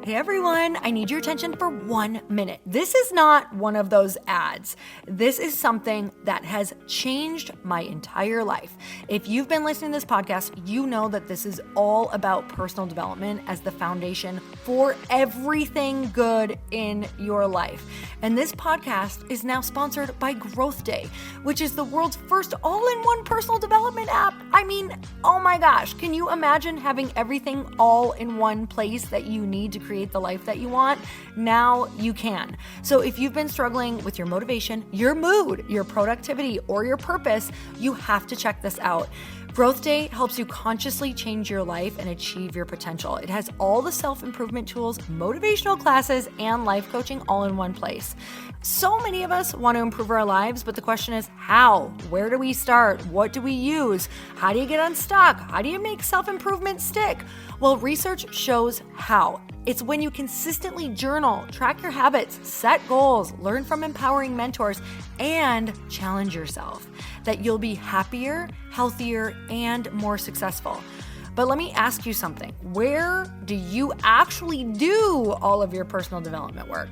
Hey everyone, I need your attention for 1 minute. This is not one of those ads. This is something that has changed my entire life. If you've been listening to this podcast, you know that this is all about personal development as the foundation for everything good in your life. And this podcast is now sponsored by Growth Day, which is the world's first all-in-one personal development app. I mean, oh my gosh, can you imagine having everything all in one place that you need to create the life that you want? Now you can. So if you've been struggling with your motivation, your mood, your productivity, or your purpose, you have to check this out. Growth Day helps you consciously change your life and achieve your potential. It has all the self-improvement tools, motivational classes, and life coaching all in one place. So many of us want to improve our lives, but the question is how? Where do we start? What do we use? How do you get unstuck? How do you make self-improvement stick? Well, research shows how. It's when you consistently journal, track your habits, set goals, learn from empowering mentors, and challenge yourself that you'll be happier, healthier, and more successful. But let me ask you something. Where do you actually do all of your personal development work?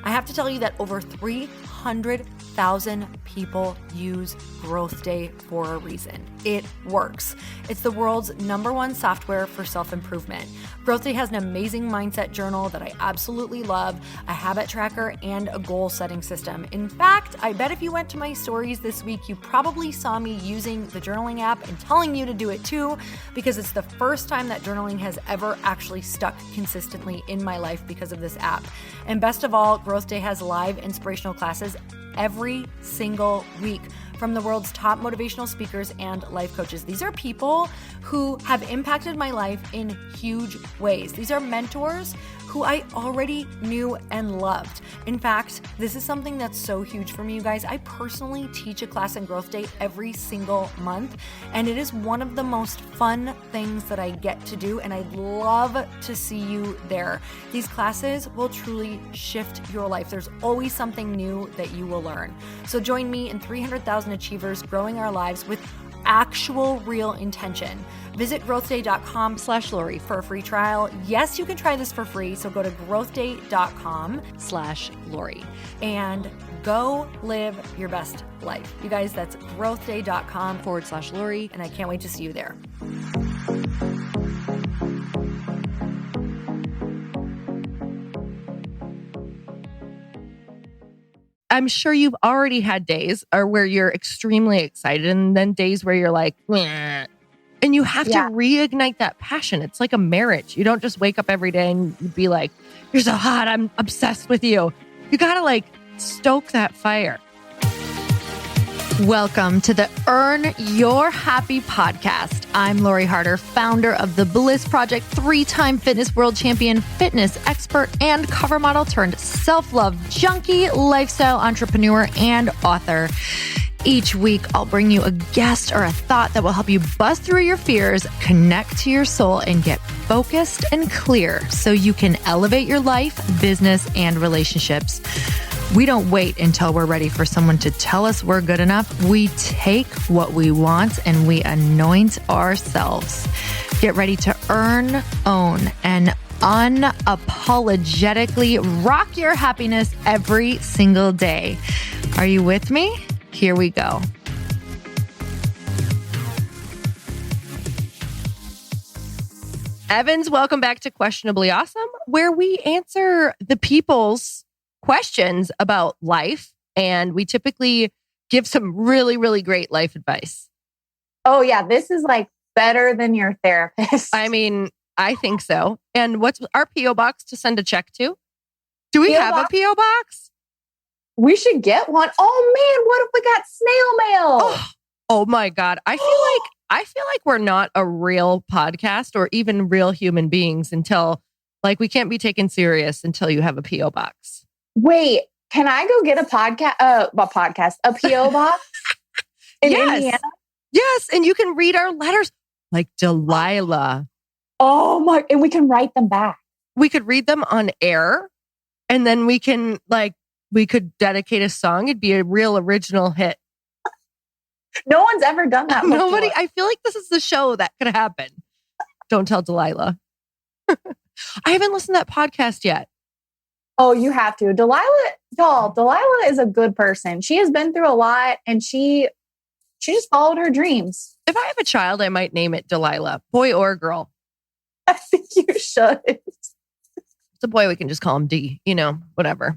I have to tell you that over 300,000 people use Growth Day for a reason. It works. It's the world's #1 software for self-improvement. Growth Day has an amazing mindset journal that I absolutely love, a habit tracker, and a goal-setting system. In fact, I bet if you went to my stories this week, you probably saw me using the journaling app and telling you to do it too, because it's the first time that journaling has ever actually stuck consistently in my life because of this app. And best of all, Growth Day has live inspirational classes every single week from the world's top motivational speakers and life coaches. These are people who have impacted my life in huge ways. These are mentors who I already knew and loved. In fact, this is something that's so huge for me, you guys. I personally teach a class in Growth Day every single month, and it is one of the most fun things that I get to do, and I'd love to see you there. These classes will truly shift your life. There's always something new that you will learn. So join me and 300,000 achievers growing our lives with actual real intention. Visit growthday.com/Lori for a free trial. Yes, you can try this for free. So go to growthday.com/Lori and go live your best life. You guys, that's growthday.com/Lori. And I can't wait to see you there. I'm sure you've already had days or where you're extremely excited and then days where you're like, "Meh." And you have to reignite that passion. It's like a marriage. You don't just wake up every day and be like, you're so hot, I'm obsessed with you. You got to stoke that fire. Welcome to the Earn Your Happy podcast. I'm Lori Harder, founder of The Bliss Project, 3-time fitness world champion, fitness expert, and cover model turned self-love junkie, lifestyle entrepreneur, and author. Each week, I'll bring you a guest or a thought that will help you bust through your fears, connect to your soul, and get focused and clear so you can elevate your life, business, and relationships. We don't wait until we're ready for someone to tell us we're good enough. We take what we want and we anoint ourselves. Get ready to earn, own, and unapologetically rock your happiness every single day. Are you with me? Here we go. Evans, welcome back to Questionably Awesome, where we answer the people's questions about life. And we typically give some really, really great life advice. Oh yeah, this is better than your therapist. I mean, I think so. And what's our P.O. box to send a check to? Do we have a P.O. box? We should get one. Oh man, what if we got snail mail? Oh my God. I feel like we're not a real podcast or even real human beings until we can't be taken serious until you have a P.O. box. Wait, can I go get a P.O. box in Indiana? Yes, and you can read our letters like Delilah. Oh my, and we can write them back. We could read them on air, and then we can we could dedicate a song. It'd be a real original hit. No one's ever done that before. Nobody. I feel like this is the show that could happen. Don't tell Delilah. I haven't listened to that podcast yet. Oh, you have to. Delilah is a good person. She has been through a lot and she just followed her dreams. If I have a child, I might name it Delilah, boy or girl. I think you should. It's a boy, we can just call him D, whatever.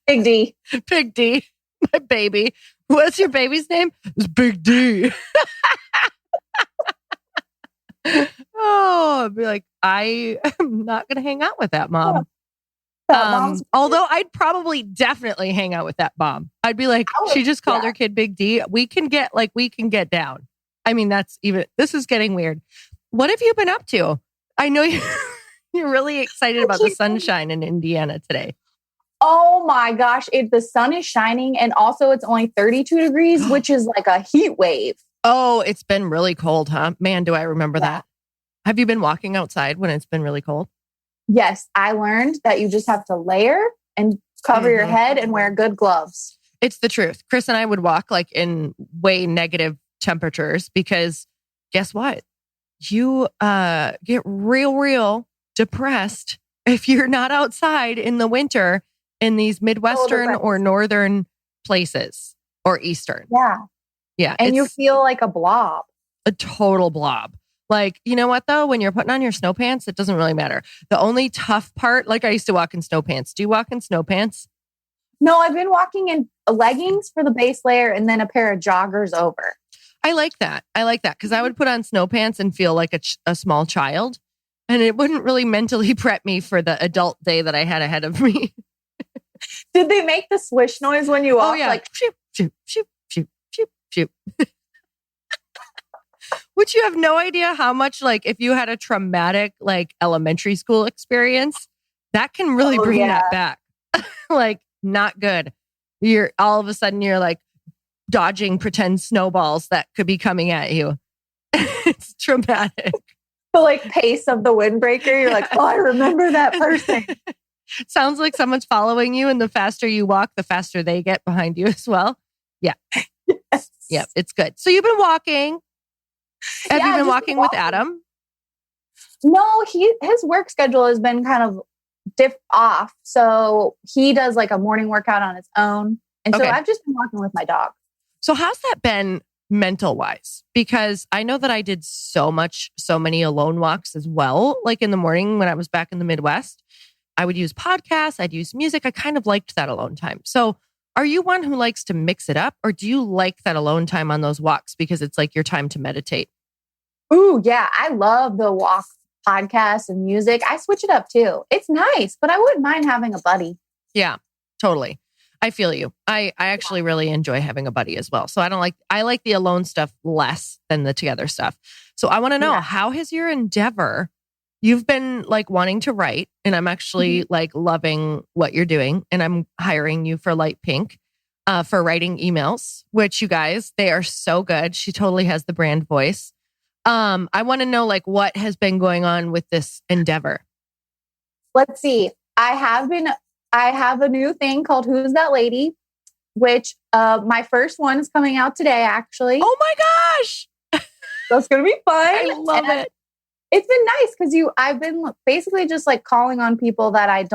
Big D. Big D, my baby. What's your baby's name? It's Big D. Oh, I'd be like, I am not going to hang out with that mom. Although I'd probably definitely hang out with that mom. I'd be like, she just called her kid Big D. We can get down. I mean, this is getting weird. What have you been up to? I know you're really excited about the sunshine in Indiana today. Oh my gosh. The sun is shining and also it's only 32 degrees, which is like a heat wave. Oh, it's been really cold, huh? Man, do I remember that. Have you been walking outside when it's been really cold? Yes, I learned that you just have to layer and cover your head and wear good gloves. It's the truth. Chris and I would walk like in way negative temperatures because guess what? You get real depressed if you're not outside in the winter in these Midwestern or northern places or Eastern. Yeah. Yeah. And you feel like a blob. A total blob. Like, you know what though? When you're putting on your snow pants, it doesn't really matter. The only tough part, like I used to walk in snow pants. Do you walk in snow pants? No, I've been walking in leggings for the base layer and then a pair of joggers over. I like that because I would put on snow pants and feel like a small child. And it wouldn't really mentally prep me for the adult day that I had ahead of me. Did they make the swish noise when you walk? Oh, yeah. Like, shoop, shoop, shoop, shoop, shoop, shoop. Which you have no idea how much, like, if you had a traumatic, like, elementary school experience, that can really bring that back. Like, not good. All of a sudden, you're like dodging pretend snowballs that could be coming at you. It's traumatic. The like pace of the windbreaker. You're like, oh, I remember that person. Sounds like someone's following you, and the faster you walk, the faster they get behind you as well. Yeah. Yes. Yeah, it's good. So you've been walking. Have you been walking with Adam? No, his work schedule has been kind of off. So he does like a morning workout on his own. And so I've just been walking with my dog. So how's that been mental wise? Because I know that I did so many alone walks as well. Like in the morning when I was back in the Midwest, I would use podcasts, I'd use music. I kind of liked that alone time. So are you one who likes to mix it up, or do you like that alone time on those walks because it's like your time to meditate? Ooh, yeah. I love the walk podcasts and music. I switch it up too. It's nice, but I wouldn't mind having a buddy. Yeah, totally. I feel you. I actually really enjoy having a buddy as well. So I like the alone stuff less than the together stuff. So I want to know, how has your endeavor, you've been like wanting to write, and I'm actually like loving what you're doing, and I'm hiring you for Light Pink for writing emails, which you guys, they are so good. She totally has the brand voice. I want to know like what has been going on with this endeavor. Let's see. I have a new thing called Who's That Lady, which my first one is coming out today, actually. Oh my gosh. That's going to be fun. I love it. It's been nice because I've been basically just like calling on people that I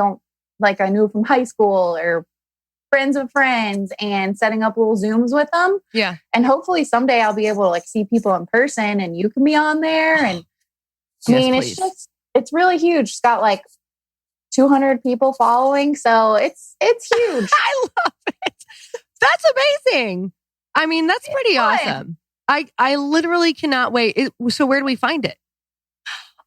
knew from high school or friends of friends and setting up little Zooms with them. Yeah. And hopefully someday I'll be able to like see people in person and you can be on there. And it's really huge. It's got like 200 people following. So it's huge. I love it. That's amazing. I mean, that's pretty awesome. I literally cannot wait. So where do we find it?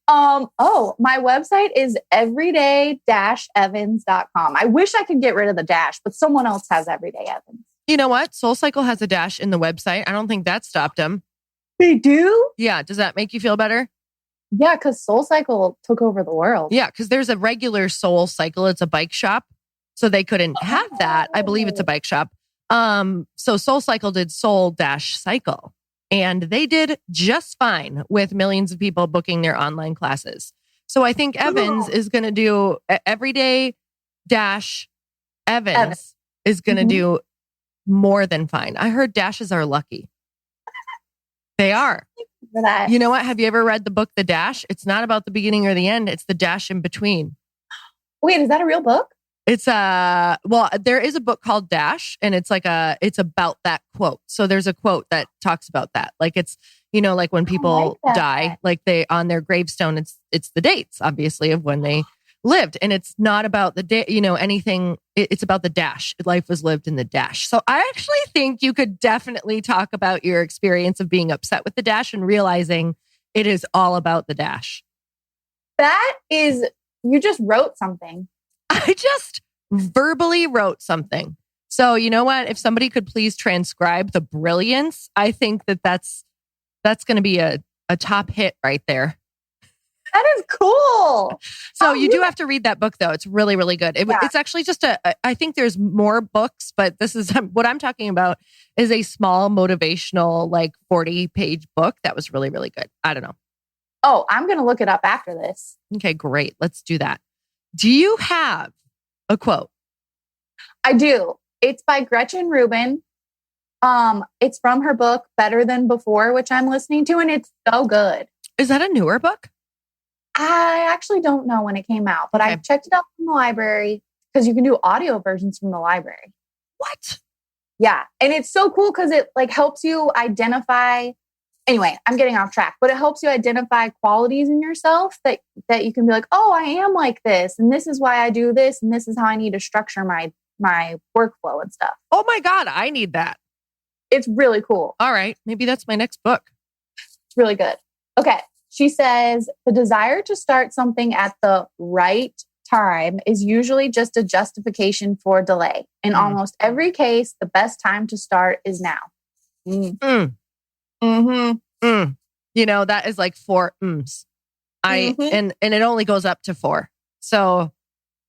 My website is everyday-evans.com. I wish I could get rid of the dash, but someone else has Everyday Evans. You know what? SoulCycle has a dash in the website. I don't think that stopped them. They do? Yeah. Does that make you feel better? Yeah, because SoulCycle took over the world. Yeah, because there's a regular SoulCycle. It's a bike shop. So they couldn't have that. I believe it's a bike shop. So SoulCycle did Soul-Cycle. And they did just fine with millions of people booking their online classes. So I think Evans is going to do Everyday-Evans is going to do more than fine. I heard dashes are lucky. They are. for that. You know what? Have you ever read the book, The Dash? It's not about the beginning or the end. It's the dash in between. Wait, is that a real book? It's there is a book called Dash, and it's about that quote. So there's a quote that talks about that. Like it's, like when people die, like they, on their gravestone, it's the dates, obviously, of when they lived. And it's not about the day, anything. It's about the dash. Life was lived in the dash. So I actually think you could definitely talk about your experience of being upset with the dash and realizing it is all about the dash. You just wrote something. I just verbally wrote something. So you know what? If somebody could please transcribe the brilliance, I think that's going to be a top hit right there. That is cool. So you do have to read that book, though. It's really, really good. It's actually just I think there's more books, but this is what I'm talking about is a small motivational, like 40-page book that was really, really good. I don't know. Oh, I'm going to look it up after this. Okay, great. Let's do that. Do you have a quote? I do. It's by Gretchen Rubin. It's from her book, Better Than Before, which I'm listening to, and it's so good. Is that a newer book? I actually don't know when it came out, but I checked it out from the library because you can do audio versions from the library. What? Yeah. And it's so cool because it like helps you identify. Anyway, I'm getting off track, but it helps you identify qualities in yourself that you can be like, oh, I am like this. And this is why I do this. And this is how I need to structure my workflow and stuff. Oh my God, I need that. It's really cool. All right. Maybe that's my next book. It's really good. Okay. She says, the desire to start something at the right time is usually just a justification for delay. In almost every case, the best time to start is now. Mm. That is like 4 mms. And it only goes up to 4. So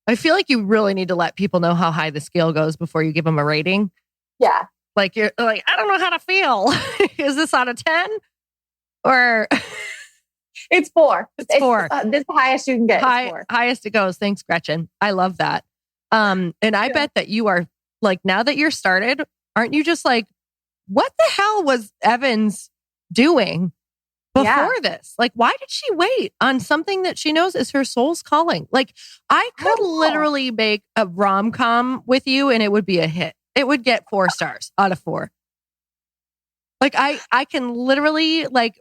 I feel like you really need to let people know how high the scale goes before you give them a rating. Yeah. Like you're like, I don't know how to feel. Is this out of 10? Or it's 4. It's 4. This is the highest you can get. 4. Highest it goes. Thanks, Gretchen. I love that. And I bet that you are like, now that you're started, aren't you just like, what the hell was Evans doing before this? Like, why did she wait on something that she knows is her soul's calling? Like, I could literally make a rom-com with you and it would be a hit. It would get 4 stars out of 4. Like, I can literally like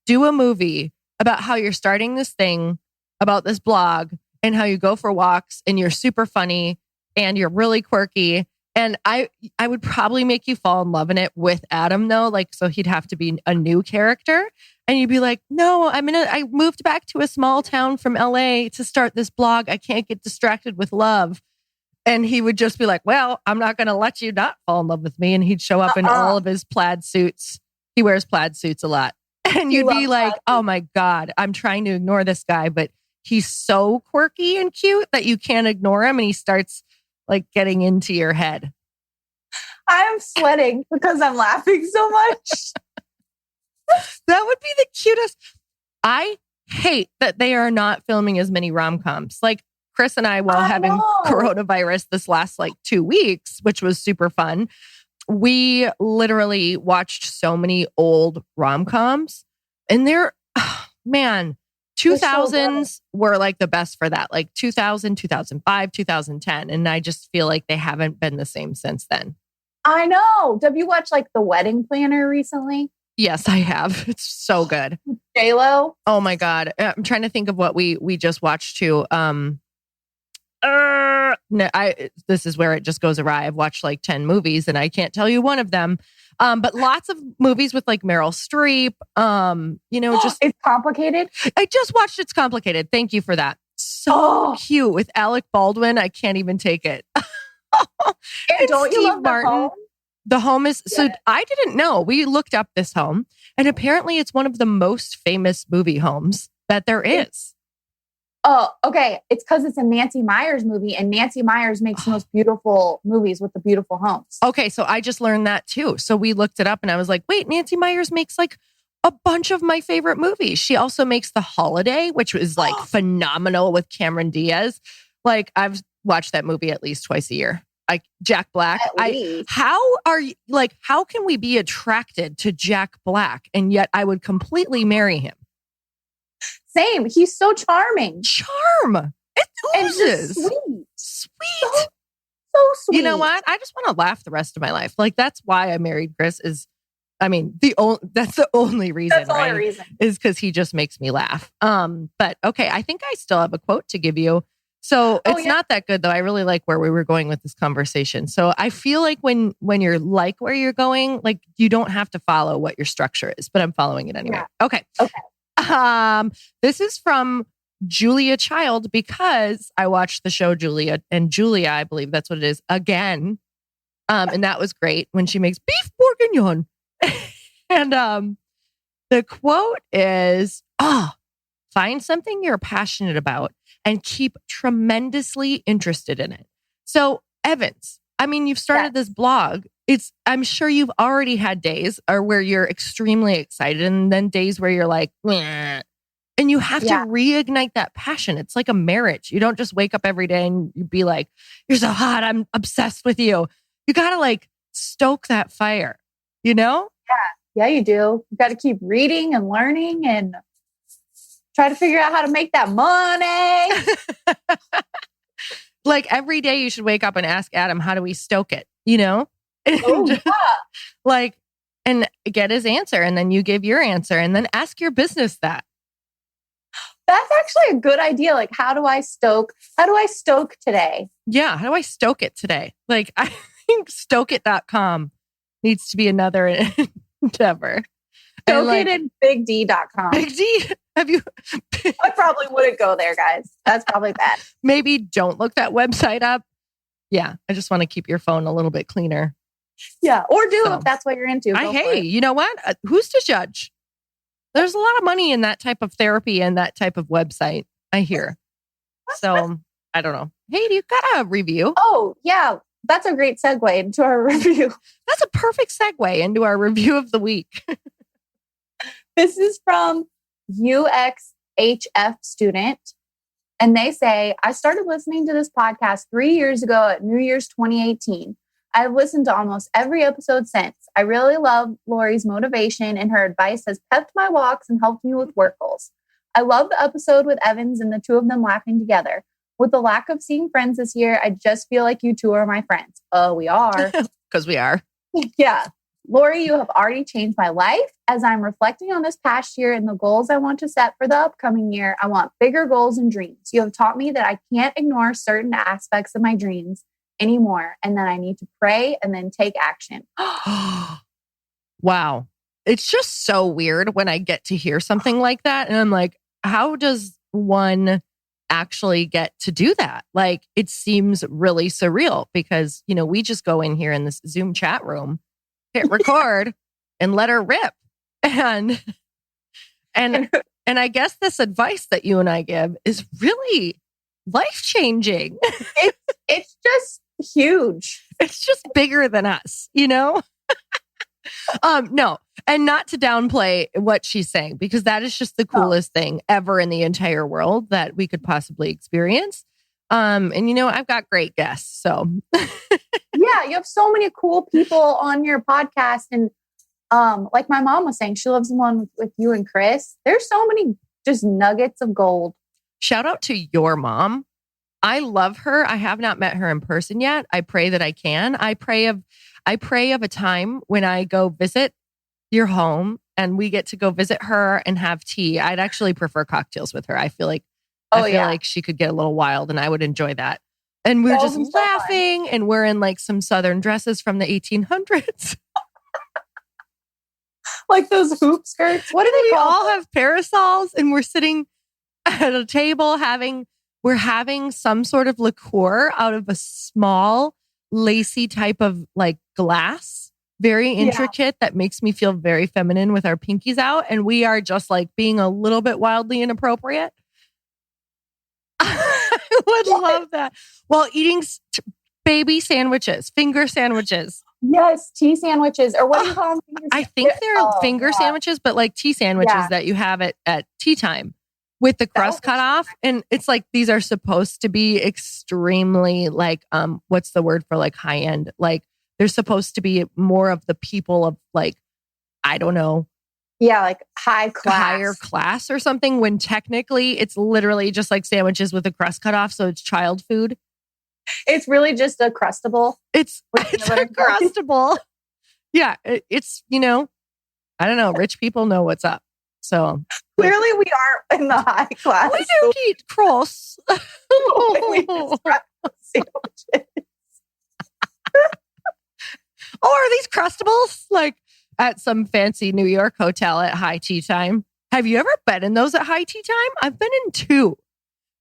do a movie about how you're starting this thing, about this blog, and how you go for walks and you're super funny and you're really quirky. And I would probably make you fall in love in it with Adam, though. Like, so he'd have to be a new character. And you'd be like, no, I moved back to a small town from LA to start this blog. I can't get distracted with love. And he would just be like, well, I'm not going to let you not fall in love with me. And he'd show up in all of his plaid suits. He wears plaid suits a lot. And you'd be like, oh my God, I'm trying to ignore this guy, but he's so quirky and cute that you can't ignore him. And he starts like getting into your head. I'm sweating because I'm laughing so much. That would be the cutest. I hate that they are not filming as many rom-coms. Like Chris and I, while having coronavirus this last like 2 weeks, which was super fun, we literally watched so many old rom-coms. And they're, man, 2000s were like the best for that. Like 2000, 2005, 2010. And I just feel like they haven't been the same since then. I know. Have you watched like The Wedding Planner recently? Yes, I have. It's so good. J-Lo? Oh my God. I'm trying to think of what we just watched too. This is where it just goes awry. I've watched like 10 movies and I can't tell you one of them. But lots of movies with like Meryl Streep. Just It's Complicated. I just watched It's Complicated. Thank you for that. So cute with Alec Baldwin. I can't even take it. And don't you love Martin? The Home? The Home is so. I didn't know. We looked up this home, and apparently it's one of the most famous movie homes that there is. Oh, okay. It's because it's a Nancy Meyers movie, and Nancy Meyers makes the most beautiful movies with the beautiful homes. Okay, so I just learned that too. So we looked it up, and I was like, "Wait, Nancy Meyers makes like a bunch of my favorite movies. She also makes The Holiday, which was like phenomenal with Cameron Diaz. Like I've watched that movie at least twice a year. like Jack Black. At least. How can we be attracted to Jack Black and yet I would completely marry him? Same. He's so charming. Charm. It oozes. And just Sweet. So sweet. You know what? I just want to laugh the rest of my life. Like that's why I married Chris that's the only reason, That's the only reason. Is because he just makes me laugh. But okay, I think I still have a quote to give you. So it's not that good though. I really like where we were going with this conversation. So I feel like when you're like where you're going, like you don't have to follow what your structure is, but I'm following it anyway. Yeah. Okay. This is from Julia Child because I watched the show Julia, I believe that's what it is, again. And that was great when she makes beef bourguignon. And the quote is, find something you're passionate about and keep tremendously interested in it. So Evans, you've started this blog. I'm sure you've already had days where you're extremely excited and then days where you're like, meh. And you have to reignite that passion. It's like a marriage. You don't just wake up every day and you be like, you're so hot, I'm obsessed with you. You got to like stoke that fire, you know? Yeah, you do. You got to keep reading and learning and try to figure out how to make that money. Like every day you should wake up and ask Adam, how do we stoke it? You know? Like, and get his answer. And then you give your answer and then ask your business that. That's actually a good idea. Like, how do I stoke today? Yeah. How do I stoke it today? Like, I think stokeit.com needs to be another endeavor. Stoke it in bigd.com. Big D? Have you? I probably wouldn't go there, guys. That's probably bad. Maybe don't look that website up. Yeah. I just want to keep your phone a little bit cleaner. Yeah. Or if that's what you're into. Hey, you know what? Who's to judge? There's a lot of money in that type of therapy and that type of website, I hear. So, I don't know. Hey, you got a review? Oh, yeah. That's a great segue into our review. That's a perfect segue into our review of the week. This is from UXHF student. And they say, I started listening to this podcast 3 years ago at New Year's 2018. I've listened to almost every episode since. I really love Lori's motivation and her advice has pepped my walks and helped me with work goals. I love the episode with Evans and the two of them laughing together. With the lack of seeing friends this year, I just feel like you two are my friends. Oh, we are. Because we are. Yeah. Lori, you have already changed my life. As I'm reflecting on this past year and the goals I want to set for the upcoming year, I want bigger goals and dreams. You have taught me that I can't ignore certain aspects of my dreams anymore. And then I need to pray and then take action. Wow. It's just so weird when I get to hear something like that. And I'm like, how does one actually get to do that? Like, it seems really surreal because, we just go in here in this Zoom chat room, hit record and let her rip. And I guess this advice that you and I give is really life-changing. It's just huge. It's just bigger than us, No. And not to downplay what she's saying, because that is just the coolest thing ever in the entire world that we could possibly experience. And I've got great guests. So yeah, you have so many cool people on your podcast. And like my mom was saying, she loves the one with you and Chris. There's so many just nuggets of gold. Shout out to your mom. I love her. I have not met her in person yet. I pray that I can. I pray of a time when I go visit your home and we get to go visit her and have tea. I'd actually prefer cocktails with her. I feel like like she could get a little wild and I would enjoy that. And we're just laughing and we're in like some Southern dresses from the 1800s. Like those hoop skirts. What do they call? We all have parasols and we're sitting at a table we're having some sort of liqueur out of a small lacy type of like glass, very intricate that makes me feel very feminine with our pinkies out. And we are just like being a little bit wildly inappropriate. I would love that. While eating baby sandwiches, finger sandwiches. Yes, tea sandwiches. Or what do you call them? I think they're finger sandwiches, but like tea sandwiches that you have at tea time. with the crust cut off. And it's like, these are supposed to be extremely like, what's the word for like high end? Like they're supposed to be more of the people of like, I don't know. Yeah, like higher class or something, when technically it's literally just like sandwiches with the crust cut off. So it's child food. It's really just a Crustable. It's a Crustable. Yeah. It's, you know, I don't know. Rich people know what's up. So clearly we are in the high class. We don't eat cross. We just grab sandwiches. Oh, are these Crustables? Like at some fancy New York hotel at high tea time. Have you ever been in those at high tea time? I've been in 2.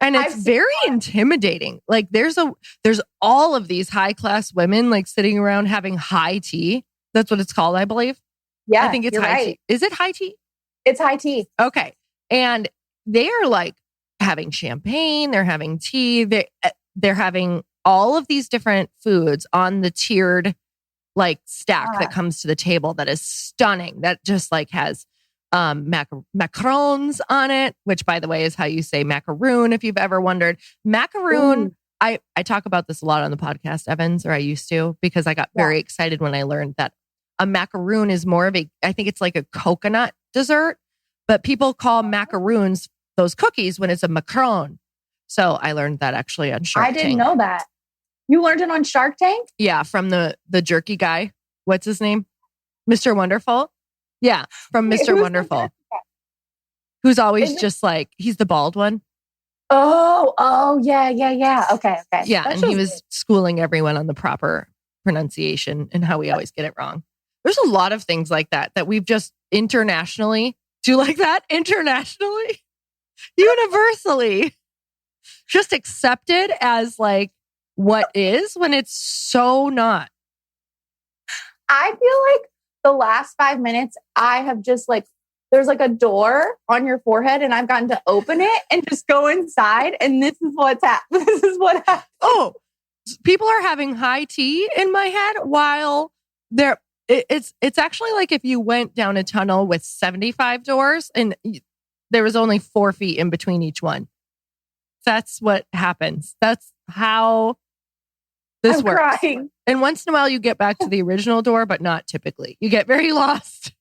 And it's very intimidating. Like there's all of these high class women like sitting around having high tea. That's what it's called, I believe. Yeah, I think it's high tea. Is it high tea? It's high tea. Okay. And they are like having champagne. They're having tea. They're having all of these different foods on the tiered like stack that comes to the table that is stunning. That just like has macarons on it, which by the way is how you say macaroon if you've ever wondered. Macaroon. I talk about this a lot on the podcast, Evans, or I used to, because I got very excited when I learned that a macaroon is more of I think it's like a coconut dessert, but people call macaroons those cookies when it's a macaron. So I learned that actually on Shark Tank. I didn't know that. You learned it on Shark Tank? Yeah, from the jerky guy. What's his name? Mr. Wonderful? Yeah, from Mr. Wonderful. Who's always just like, he's the bald one. Oh, yeah. Okay. Yeah, and he was schooling everyone on the proper pronunciation and how we always get it wrong. There's a lot of things like that we've just internationally, do you like that? Internationally? Universally just accepted as like what is when it's so not. I feel like the last 5 minutes, I have just like, there's like a door on your forehead and I've gotten to open it and just go inside. And this is what's happened. This is what happened. Oh, people are having high tea in my head while it's actually like if you went down a tunnel with 75 doors and there was only 4 feet in between each one. That's what happens. That's how this works. Crying. And once in a while you get back to the original door, but not typically. You get very lost.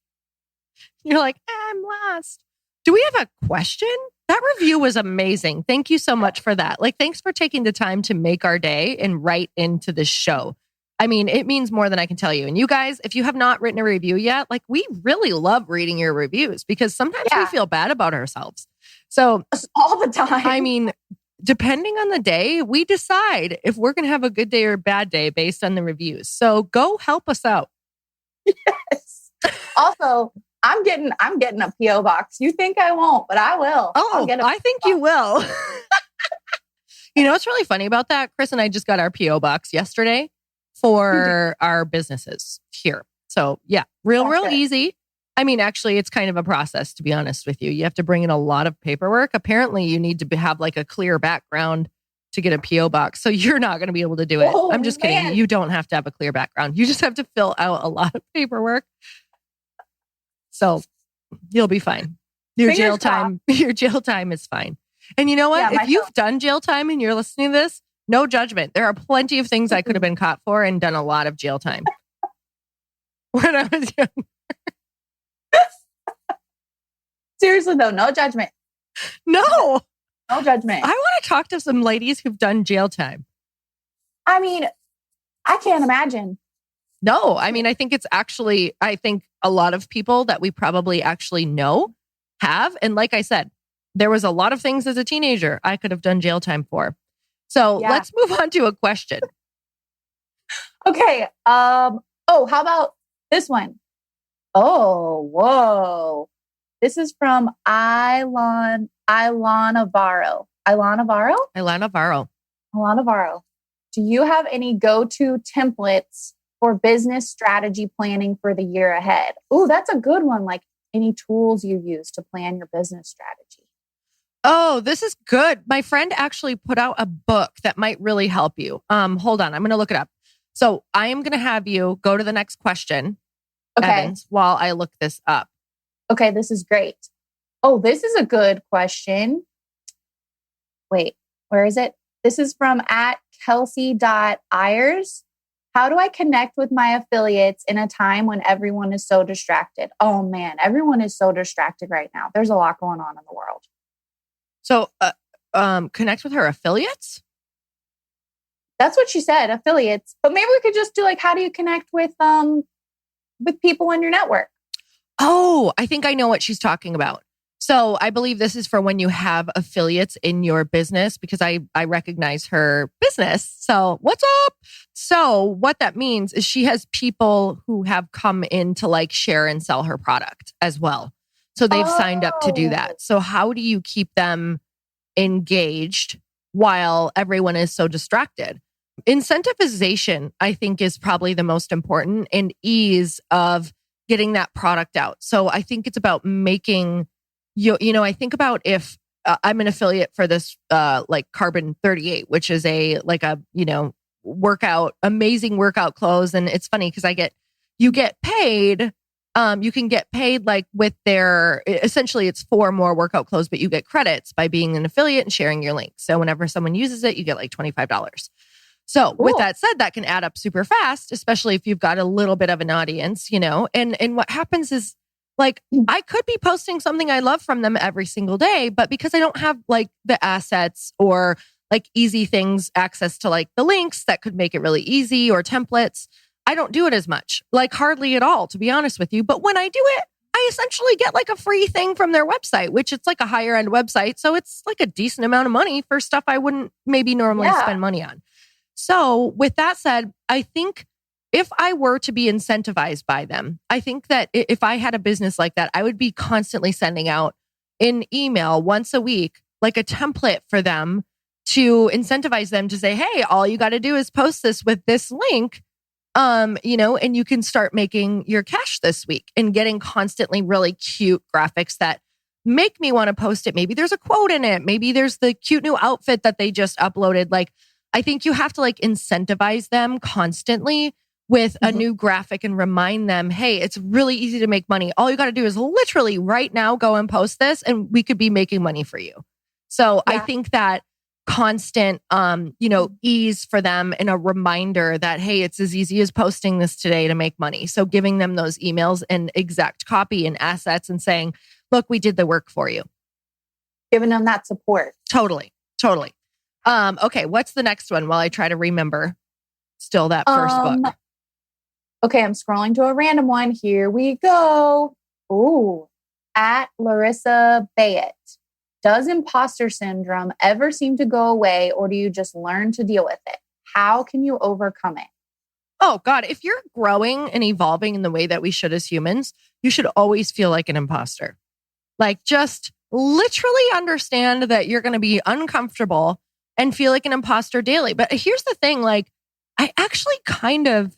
You're like, I'm lost. Do we have a question? That review was amazing. Thank you so much for that. Like, thanks for taking the time to make our day and write into this show. I mean, it means more than I can tell you. And you guys, if you have not written a review yet, like we really love reading your reviews because sometimes we feel bad about ourselves. So all the time. I mean, depending on the day, we decide if we're going to have a good day or a bad day based on the reviews. So go help us out. Yes. Also, I'm getting a PO box. You think I won't, but I will. Oh, I think you will. You know what's really funny about that? Chris and I just got our PO box yesterday for our businesses here. So yeah, real easy. I mean, actually, it's kind of a process, to be honest with you. You have to bring in a lot of paperwork. Apparently, you need to have like a clear background to get a PO box. So you're not going to be able to do it. I'm just kidding. You don't have to have a clear background. You just have to fill out a lot of paperwork. So you'll be fine. Your jail time is fine. And you know what? If you've done jail time and you're listening to this, no judgment. There are plenty of things I could have been caught for and done a lot of jail time when I was young. Seriously though, no judgment. No judgment. I want to talk to some ladies who've done jail time. I mean, I can't imagine. No, I mean, I think a lot of people that we probably actually know have. And like I said, there was a lot of things as a teenager I could have done jail time for. So let's move on to a question. Okay. How about this one? Oh, whoa. This is from Ilana Navarro. Do you have any go-to templates for business strategy planning for the year ahead? Ooh, that's a good one. Like any tools you use to plan your business strategy. Oh, this is good. My friend actually put out a book that might really help you. Hold on. I'm going to look it up. So I am going to have you go to the next question, Evans, while I look this up. Okay, this is great. Oh, this is a good question. wait, where is it? This is from @Kelsey.Ayers. How do I connect with my affiliates in a time when everyone is so distracted? Oh man, everyone is so distracted right now. There's a lot going on in the world. So, connect with her affiliates? That's what she said, affiliates. But maybe we could just do like, how do you connect with people in your network? Oh, I think I know what she's talking about. So I believe this is for when you have affiliates in your business, because I recognize her business. So what's up? So what that means is she has people who have come in to like share and sell her product as well. So they've signed up to do that. So how do you keep them engaged while everyone is so distracted? Incentivization, I think, is probably the most important, and ease of getting that product out. So I think it's about making I think about if I'm an affiliate for this like Carbon 38, which is amazing workout clothes. And it's funny because you can get paid like with essentially it's 4 more workout clothes, but you get credits by being an affiliate and sharing your link. So whenever someone uses it, you get like $25. So with that said, that can add up super fast, especially if you've got a little bit of an audience, and what happens is, like, I could be posting something I love from them every single day, but because I don't have like the assets or like easy things, access to like the links that could make it really easy or templates, I don't do it as much, like hardly at all, to be honest with you. But when I do it, I essentially get like a free thing from their website, which it's like a higher end website. So it's like a decent amount of money for stuff I wouldn't maybe normally spend money on. So with that said, I think if I were to be incentivized by them, I think that if I had a business like that, I would be constantly sending out an email once a week, like a template for them to incentivize them to say, hey, all you got to do is post this with this link, and you can start making your cash this week, and getting constantly really cute graphics that make me want to post it. Maybe there's a quote in it. Maybe there's the cute new outfit that they just uploaded. Like, I think you have to like incentivize them constantly with a new graphic and remind them, hey, it's really easy to make money. All you got to do is literally right now go and post this and we could be making money for you. So I think that constant, ease for them and a reminder that, hey, it's as easy as posting this today to make money. So giving them those emails and exact copy and assets and saying, look, we did the work for you. Giving them that support. Totally. Okay, what's the next one while I try to remember still that first book? Okay, I'm scrolling to a random one. Here we go. Ooh, @Larissa Bayet. Does imposter syndrome ever seem to go away, or do you just learn to deal with it? How can you overcome it? Oh God, if you're growing and evolving in the way that we should as humans, you should always feel like an imposter. Like, just literally understand that you're going to be uncomfortable and feel like an imposter daily. But here's the thing, like, I actually kind of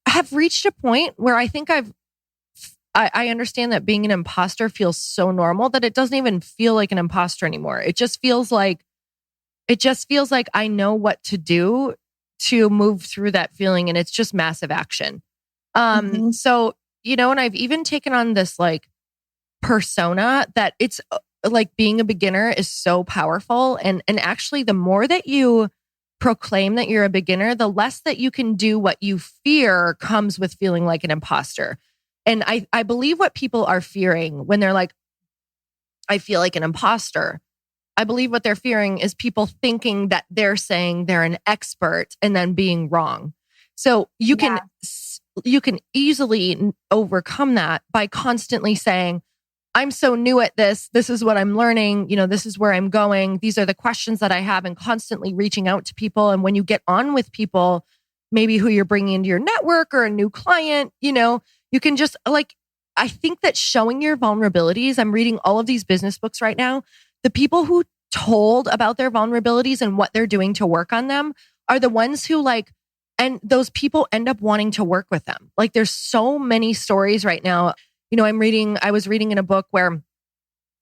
have reached a point where I think I understand that being an imposter feels so normal that it doesn't even feel like an imposter anymore. It just feels like I know what to do to move through that feeling, and it's just massive action. So, and I've even taken on this like persona that it's like being a beginner is so powerful. And actually the more that you proclaim that you're a beginner, the less that you can do what you fear comes with feeling like an imposter. And I believe what people are fearing when they're like, I feel like an imposter. I believe what they're fearing is people thinking that they're saying they're an expert and then being wrong. So you can easily overcome that by constantly saying, I'm so new at this. This is what I'm learning. This is where I'm going. These are the questions that I have, and constantly reaching out to people. And when you get on with people, maybe who you're bringing into your network or a new client, you can just I think that showing your vulnerabilities, I'm reading all of these business books right now. The people who told about their vulnerabilities and what they're doing to work on them are the ones who and those people end up wanting to work with them. Like, there's so many stories right now. I was reading in a book where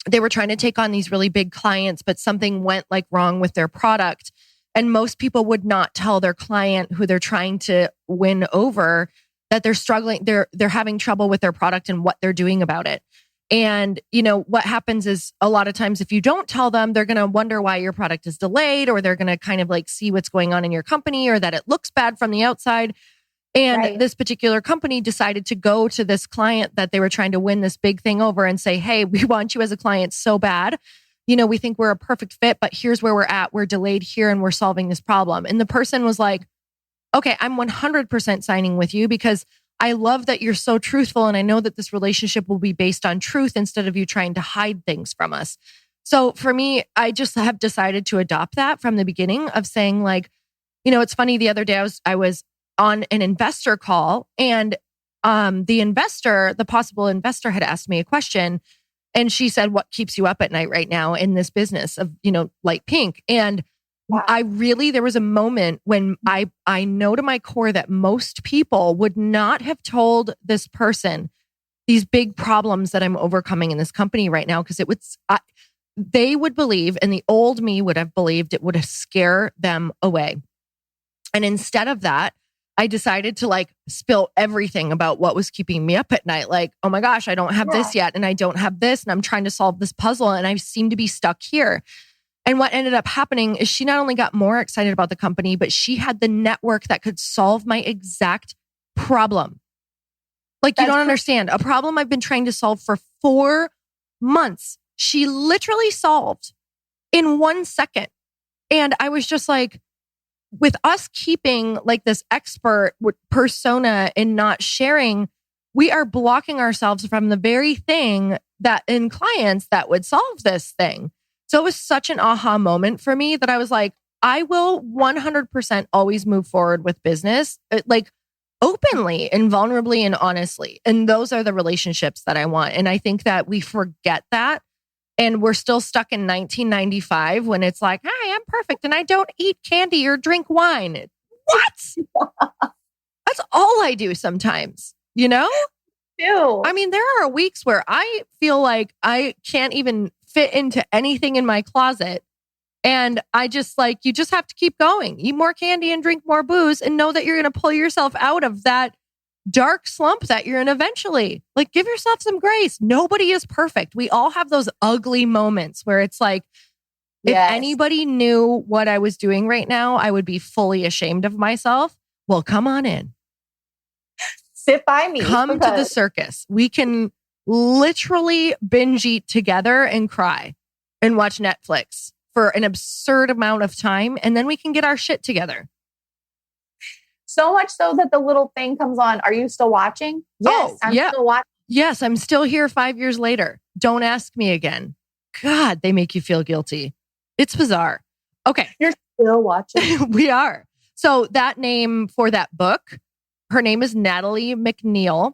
they were trying to take on these really big clients, but something went wrong with their product. And most people would not tell their client who they're trying to win over that they're struggling, they're having trouble with their product and what they're doing about it. And, what happens is a lot of times if you don't tell them, they're going to wonder why your product is delayed, or they're going to kind of like see what's going on in your company, or that it looks bad from the outside. And this particular company decided to go to this client that they were trying to win this big thing over and say, hey, we want you as a client so bad. We think we're a perfect fit, but here's where we're at. We're delayed here and we're solving this problem. And the person was like, okay, I'm 100% signing with you because I love that you're so truthful. And I know that this relationship will be based on truth instead of you trying to hide things from us. So for me, I just have decided to adopt that from the beginning of saying like, it's funny. The other day I was on an investor call, and the possible investor had asked me a question, and she said, what keeps you up at night right now in this business of, light pink? And there was a moment when I know to my core that most people would not have told this person these big problems that I'm overcoming in this company right now, because they would believe, and the old me would have believed, it would scare them away. And instead of that, I decided to like spill everything about what was keeping me up at night. Like, oh my gosh, I don't have this yet. And I don't have this. And I'm trying to solve this puzzle. And I seem to be stuck here. And what ended up happening is she not only got more excited about the company, but she had the network that could solve my exact problem. Like, you don't understand. A problem I've been trying to solve for 4 months. She literally solved in 1 second. And I was just like, with us keeping like this expert persona and not sharing, we are blocking ourselves from the very thing that in clients that would solve this thing. So it was such an aha moment for me that I was like, I will 100% always move forward with business, like openly and vulnerably and honestly. And those are the relationships that I want. And I think that we forget that. And we're still stuck in 1995 when it's like, hi, I'm perfect and I don't eat candy or drink wine. What? That's all I do sometimes, Ew. I mean, there are weeks where I feel like I can't even fit into anything in my closet. And I just like, you just have to keep going. Eat more candy and drink more booze and know that you're going to pull yourself out of that dark slump that you're in eventually. Like, give yourself some grace. Nobody is perfect. We all have those ugly moments where it's like, if anybody knew what I was doing right now, I would be fully ashamed of myself. Well, come on in. Sit by me. Come to the circus. We can literally binge eat together and cry and watch Netflix for an absurd amount of time. And then we can get our shit together. So much so that the little thing comes on. Are you still watching? Yes, I'm still watching. Yes, I'm still here 5 years later. Don't ask me again. God, they make you feel guilty. It's bizarre. Okay. You're still watching. We are. So that name for that book, her name is Natalie McNeil.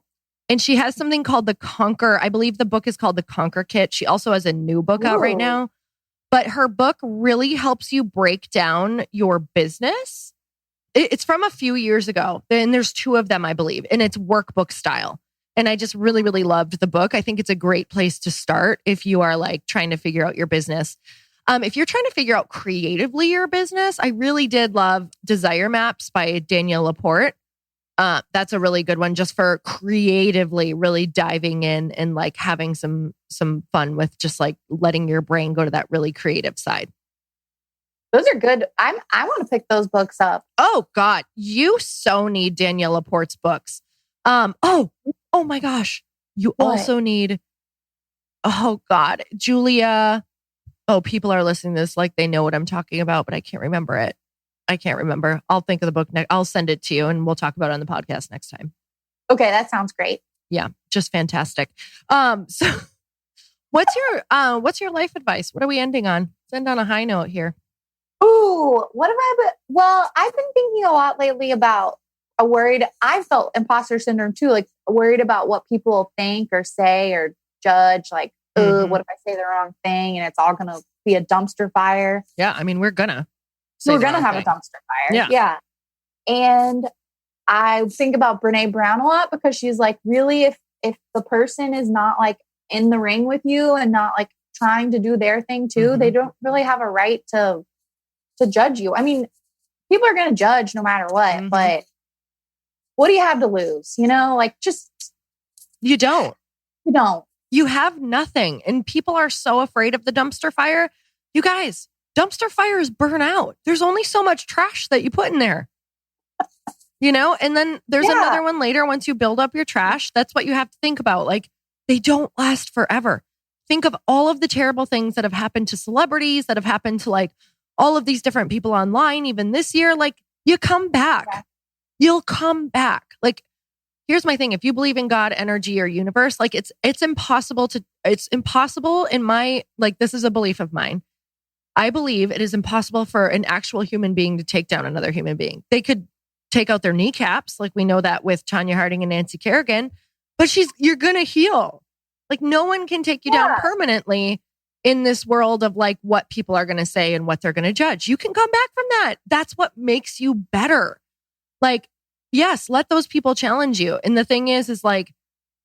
And she has something called the Conquer. I believe the book is called the Conquer Kit. She also has a new book out right now. But her book really helps you break down your business. It's from a few years ago, and there's 2 of them, I believe, and it's workbook style. And I just really, really loved the book. I think it's a great place to start if you are like trying to figure out your business. If you're trying to figure out creatively your business, I really did love Desire Maps by Danielle Laporte. That's a really good one just for creatively really diving in and like having some fun with just like letting your brain go to that really creative side. Those are good. I want to pick those books up. Oh God, you so need Danielle Laporte's books. Oh my gosh. You also need, oh God, Julia. Oh, people are listening to this like they know what I'm talking about, but I can't remember it. I'll think of the book next. I'll send it to you and we'll talk about it on the podcast next time. Okay, that sounds great. Yeah, just fantastic. So what's your life advice? What are we ending on? Let's end on a high note here. Ooh, what have I been? Well, I've been thinking a lot lately about I felt imposter syndrome too, like worried about what people think or say or judge. Like, what if I say the wrong thing and it's all going to be a dumpster fire? Yeah, I mean, we're going to have a dumpster fire. Yeah. And I think about Brene Brown a lot because she's like, really, if the person is not like in the ring with you and not like trying to do their thing too, they don't really have a right to judge you. I mean, people are going to judge no matter what, but what do you have to lose? Like just... You don't. You have nothing. And people are so afraid of the dumpster fire. You guys, dumpster fires burn out. There's only so much trash that you put in there. And then there's another one later once you build up your trash. That's what you have to think about. Like, they don't last forever. Think of all of the terrible things that have happened to celebrities, that have happened to like all of these different people online, even this year. Like, you come back. Yeah. You'll come back. Like, here's my thing. If you believe in God, energy, or universe, like it's impossible in my, like, this is a belief of mine. I believe it is impossible for an actual human being to take down another human being. They could take out their kneecaps. Like we know that with Tanya Harding and Nancy Kerrigan, but you're going to heal. Like no one can take you down permanently in this world of like what people are going to say and what they're going to judge. You can come back from that. That's what makes you better. Like, yes, let those people challenge you. And the thing is like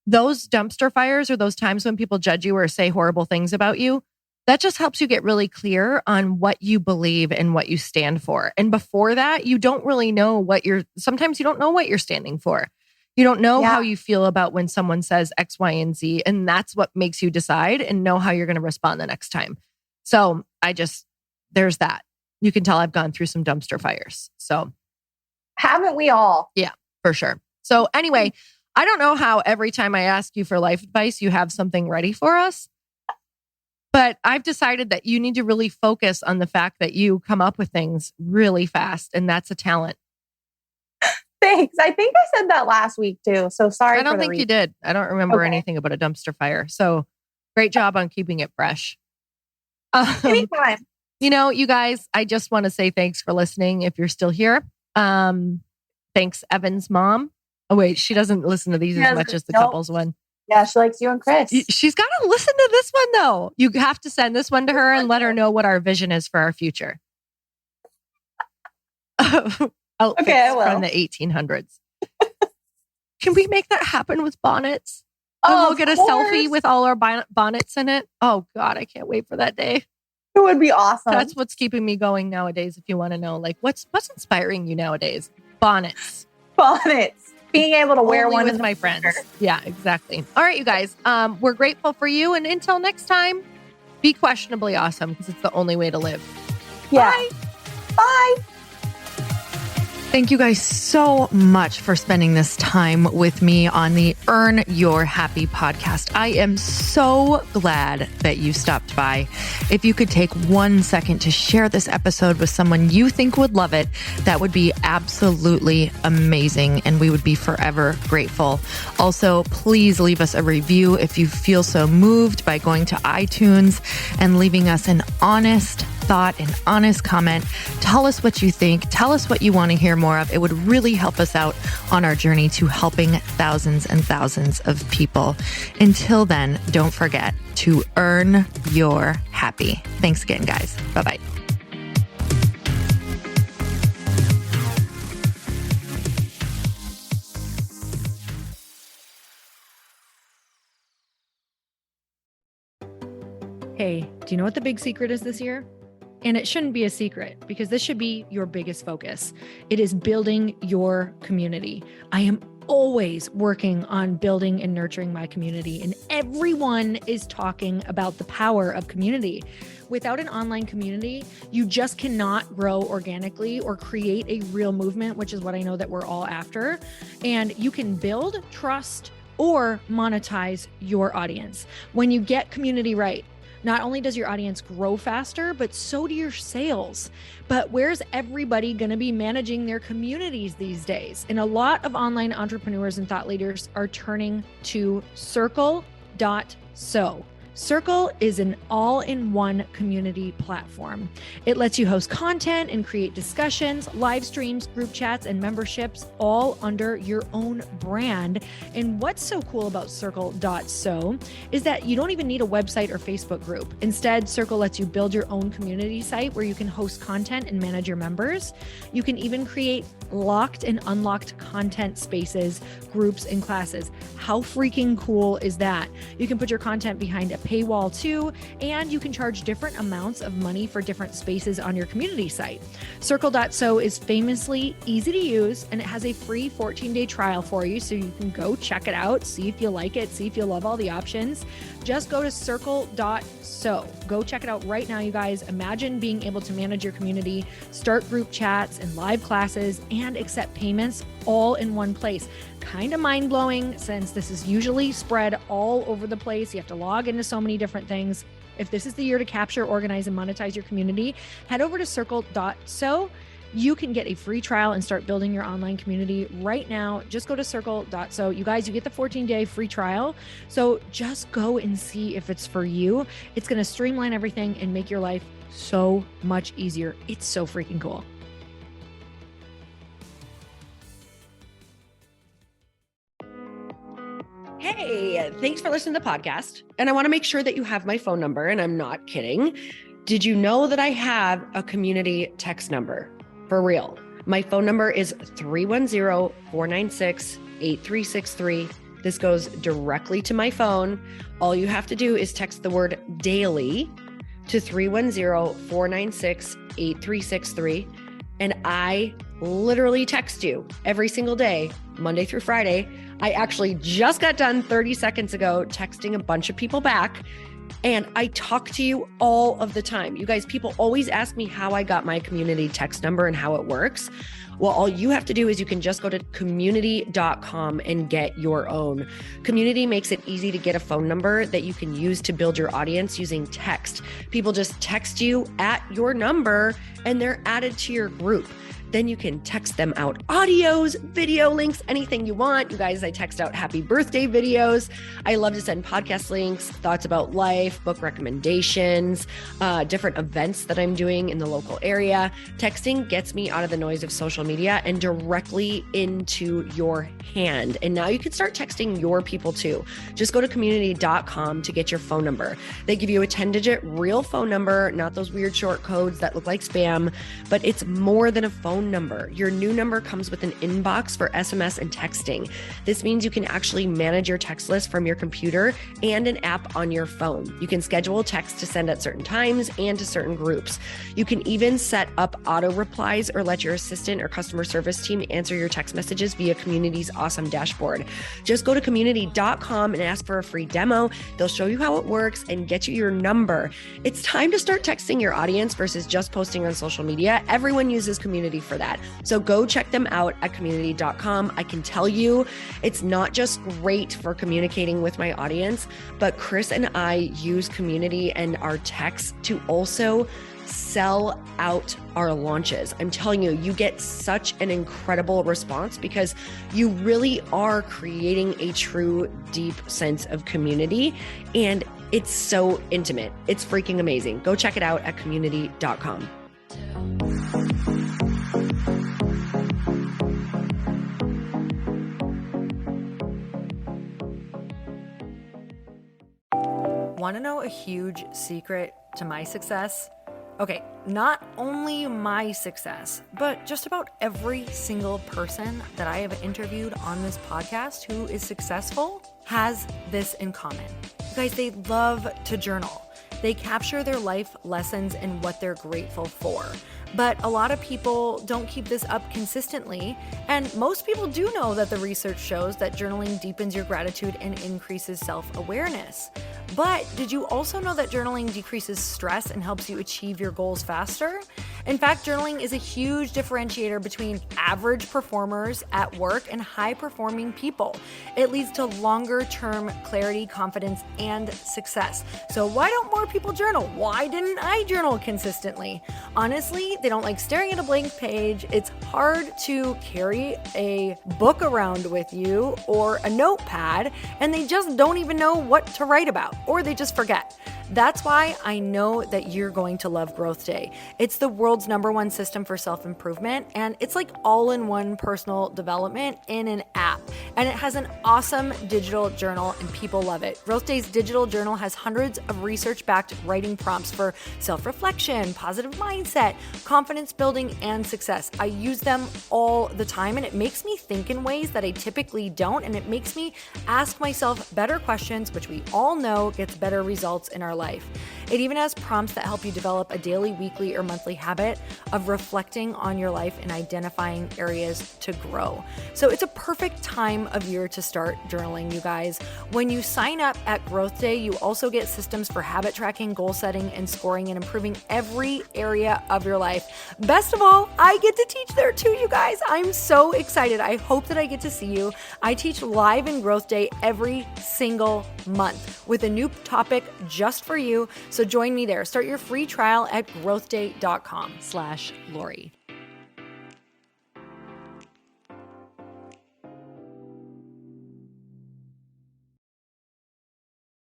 those dumpster fires or those times when people judge you or say horrible things about you, that just helps you get really clear on what you believe and what you stand for. And before that, you don't really know sometimes you don't know what you're standing for. You don't know how you feel about when someone says X, Y, and Z. And that's what makes you decide and know how you're going to respond the next time. So there's that. You can tell I've gone through some dumpster fires. So haven't we all? Yeah, for sure. So anyway, I don't know how every time I ask you for life advice, you have something ready for us. But I've decided that you need to really focus on the fact that you come up with things really fast. And that's a talent. Thanks. I think I said that last week too. So sorry. I don't think you did. I don't remember anything about a dumpster fire. So great job on keeping it fresh. Anytime. You guys, I just want to say thanks for listening. If you're still here, thanks Evan's mom. Oh wait, she doesn't listen to these as much as the couples one. Yeah, she likes you and Chris. She's got to listen to this one though. You have to send this one to her and let her know what our vision is for our future. Okay, I will. From the 1800s. Can we make that happen with bonnets? And we'll get a selfie with all our bonnets in it. Oh God, I can't wait for that day. It would be awesome. That's what's keeping me going nowadays. If you want to know, like what's inspiring you nowadays? Bonnets. Being able to wear one with my friends. Yeah, exactly. All right, you guys. We're grateful for you. And until next time, be questionably awesome because it's the only way to live. Yeah. Bye. Bye. Thank you guys so much for spending this time with me on the Earn Your Happy podcast. I am so glad that you stopped by. If you could take 1 second to share this episode with someone you think would love it, that would be absolutely amazing. And we would be forever grateful. Also, please leave us a review if you feel so moved by going to iTunes and leaving us an honest thought, an honest comment. Tell us what you think. Tell us what you want to hear more of. It would really help us out on our journey to helping thousands and thousands of people. Until then, don't forget to earn your happy. Thanks again, guys. Bye-bye. Hey, do you know what the big secret is this year? And it shouldn't be a secret because this should be your biggest focus. It is building your community. I am always working on building and nurturing my community, and everyone is talking about the power of community. Without an online community, you just cannot grow organically or create a real movement, which is what I know that we're all after. And you can build trust or monetize your audience. When you get community right, not only does your audience grow faster, but so do your sales. But where's everybody going to be managing their communities these days? And a lot of online entrepreneurs and thought leaders are turning to Circle.so. Circle is an all-in-one community platform. It lets you host content and create discussions, live streams, group chats, and memberships all under your own brand. And what's so cool about Circle.so is that you don't even need a website or Facebook group. Instead, Circle lets you build your own community site where you can host content and manage your members. You can even create locked and unlocked content spaces, groups, and classes. How freaking cool is that? You can put your content behind a paywall too, and you can charge different amounts of money for different spaces on your community site. Circle.so is famously easy to use, and it has a free 14-day trial for you, so you can go check it out, see if you like it, see if you love all the options. Just go to circle.so. Go check it out right now, you guys. Imagine being able to manage your community, start group chats and live classes, and accept payments all in one place. Kind of mind-blowing, since this is usually spread all over the place. You have to log into so many different things. If this is the year to capture, organize, and monetize your community, head over to circle.so. You can get a free trial and start building your online community right now. Just go to circle.so. You guys, you get the 14-day free trial. So just go and see if it's for you. It's going to streamline everything and make your life so much easier. It's so freaking cool. Hey, thanks for listening to the podcast. And I want to make sure that you have my phone number, and I'm not kidding. Did you know that I have a community text number? For real. My phone number is 310-496-8363. This goes directly to my phone. All you have to do is text the word daily to 310-496-8363. And I literally text you every single day, Monday through Friday. I actually just got done 30 seconds ago texting a bunch of people back. And I talk to you all of the time. You guys, people always ask me how I got my community text number and how it works. Well, all you have to do is you can just go to community.com and get your own. Community makes it easy to get a phone number that you can use to build your audience using text. People just text you at your number and they're added to your group. Then you can text them out audios, video links, anything you want. You guys, I text out happy birthday videos. I love to send podcast links, thoughts about life, book recommendations, different events that I'm doing in the local area. Texting gets me out of the noise of social media and directly into your hand. And now you can start texting your people too. Just go to community.com to get your phone number. They give you a 10-digit real phone number, not those weird short codes that look like spam, but it's more than a phone number. Your new number comes with an inbox for SMS and texting. This means you can actually manage your text list from your computer and an app on your phone. You can schedule text to send at certain times and to certain groups. You can even set up auto replies or let your assistant or customer service team answer your text messages via Community's awesome dashboard. Just go to community.com and ask for a free demo. They'll show you how it works and get you your number. It's time to start texting your audience versus just posting on social media. Everyone uses Community for that. So go check them out at community.com. I can tell you it's not just great for communicating with my audience, but Chris and I use Community and our texts to also sell out our launches. I'm telling you, you get such an incredible response because you really are creating a true, deep sense of community. And it's so intimate. It's freaking amazing. Go check it out at community.com. Want to know a huge secret to my success? Okay, not only my success, but just about every single person that I have interviewed on this podcast who is successful has this in common. You guys, they love to journal. They capture their life lessons and what they're grateful for. But a lot of people don't keep this up consistently. And most people do know that the research shows that journaling deepens your gratitude and increases self-awareness. But did you also know that journaling decreases stress and helps you achieve your goals faster? In fact, journaling is a huge differentiator between average performers at work and high-performing people. It leads to longer-term clarity, confidence, and success. So why don't more people journal? Why didn't I journal consistently? Honestly, they don't like staring at a blank page. It's hard to carry a book around with you or a notepad, and they just don't even know what to write about, or they just forget. That's why I know that you're going to love Growth Day. It's the world's #1 system for self-improvement, and it's like all-in-one personal development in an app. And it has an awesome digital journal, and people love it. Growth Day's digital journal has hundreds of research-backed writing prompts for self-reflection, positive mindset, confidence building, and success. I use them all the time, and it makes me think in ways that I typically don't, and it makes me ask myself better questions, which we all know gets better results in our life. It even has prompts that help you develop a daily, weekly, or monthly habit of reflecting on your life and identifying areas to grow. So it's a perfect time of year to start journaling, you guys. When you sign up at Growth Day, you also get systems for habit tracking, goal setting, and scoring, and improving every area of your life. Best of all, I get to teach there too, you guys. I'm so excited. I hope that I get to see you. I teach live in Growth Day every single month with a new topic just for you. So join me there. Start your free trial at growthday.com/Lori.